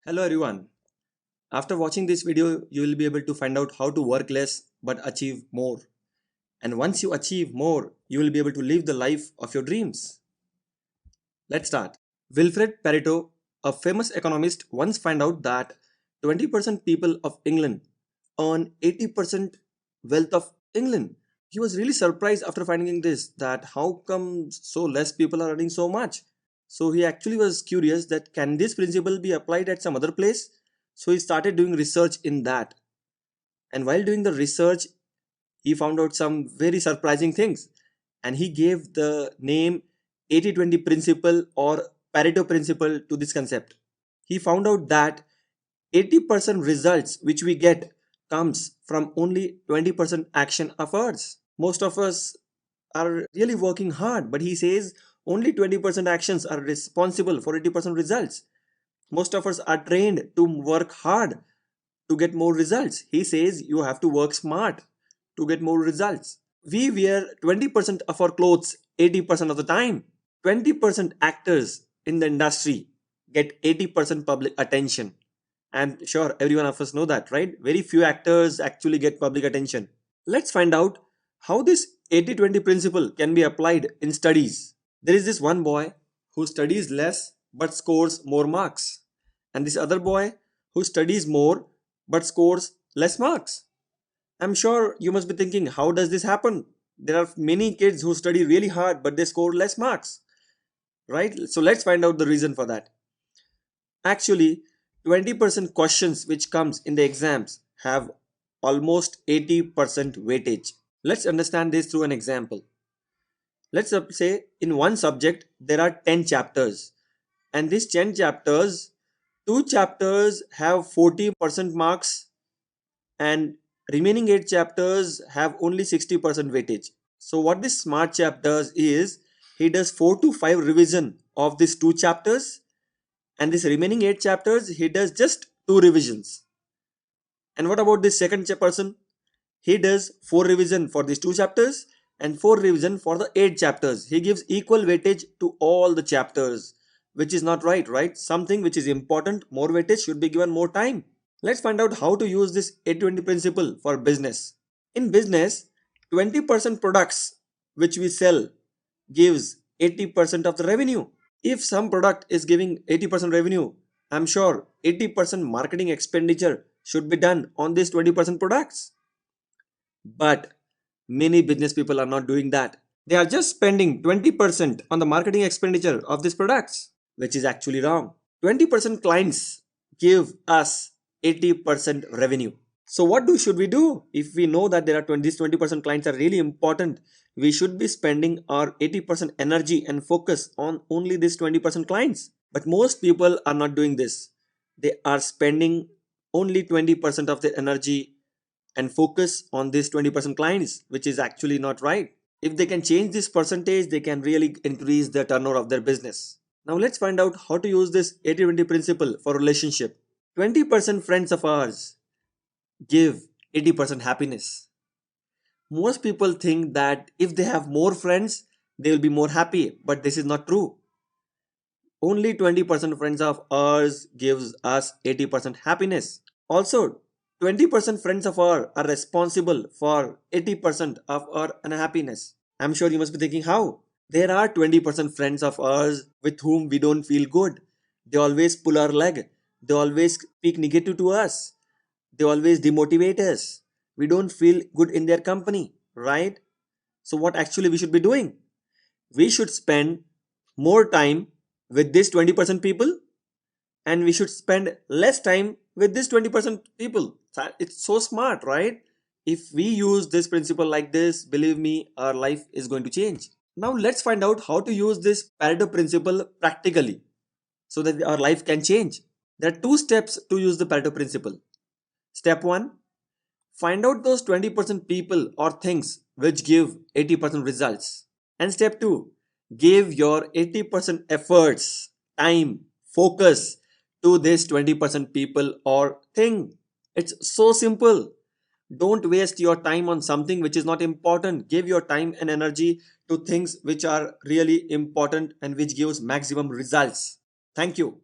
Hello everyone. After watching this video, you will be able to find out how to work less but achieve more. And once you achieve more, you will be able to live the life of your dreams. Let's start. Wilfred Pareto, a famous economist, once found out that 20% people of England earn 80% wealth of England. He was really surprised after finding this that how come so less people are earning so much. So he actually was curious that can this principle be applied at some other place? So he started doing research in that. And while doing the research, he found out some very surprising things. And he gave the name 80-20 principle or Pareto principle to this concept. He found out that 80% results which we get comes from only 20% action of ours. Most of us are really working hard, but he says only 20% actions are responsible for 80% results. Most of us are trained to work hard to get more results. He says you have to work smart to get more results. We wear 20% of our clothes 80% of the time. 20% actors in the industry get 80% public attention. I'm sure every one of us know that, right? Very few actors actually get public attention. Let's find out how this 80-20 principle can be applied in studies. There is this one boy who studies less but scores more marks, and this other boy who studies more but scores less marks. I'm sure you must be thinking, how does this happen? There are many kids who study really hard but they score less marks, right? So let's find out the reason for that. Actually, 20% questions which comes in the exams have almost 80% weightage. Let's understand this through an example. Let's say in one subject there are 10 chapters, and these 10 chapters, two chapters have 40% marks and remaining 8 chapters have only 60% weightage. So what this smart chap does is he does 4 to 5 revision of these two chapters, and this remaining 8 chapters he does just 2 revisions. And what about this second person? He does 4 revision for these 2 chapters and 4 revision for the 8 chapters. He gives equal weightage to all the chapters, which is not right, right? Something which is important, more weightage should be given more time. Let's find out how to use this 80-20 principle for business. In business, 20% products which we sell gives 80% of the revenue. If some product is giving 80% revenue, I'm sure 80% marketing expenditure should be done on these 20% products. But many business people are not doing that. They are just spending 20% on the marketing expenditure of these products, which is actually wrong. 20% clients give us 80% revenue. So what should we do? If we know that there are these 20% clients are really important, we should be spending our 80% energy and focus on only these 20% clients. But most people are not doing this. They are spending only 20% of their energy and focus on these 20% clients, which is actually not right. If they can change this percentage, they can really increase the turnover of their business. Now let's find out how to use this 80-20 principle for relationship. 20% friends of ours give 80% happiness. Most people think that if they have more friends, they will be more happy, but this is not true. Only 20% friends of ours gives us 80% happiness. Also, 20% friends of ours are responsible for 80% of our unhappiness. I'm sure you must be thinking how. There are 20% friends of ours with whom we don't feel good. They always pull our leg. They always speak negative to us. They always demotivate us. We don't feel good in their company, right? So what actually we should be doing? We should spend more time with these 20% people, and we should spend less time with this 20% people. It's so smart, right? If we use this principle like this, believe me, our life is going to change. Now let's find out how to use this Pareto principle practically so that our life can change. There are two steps to use the Pareto principle. Step 1, find out those 20% people or things which give 80% results. And step 2, give your 80% efforts, time, focus to this 20% people or thing. It's so simple. Don't waste your time on something which is not important. Give your time and energy to things which are really important and which gives maximum results. Thank you.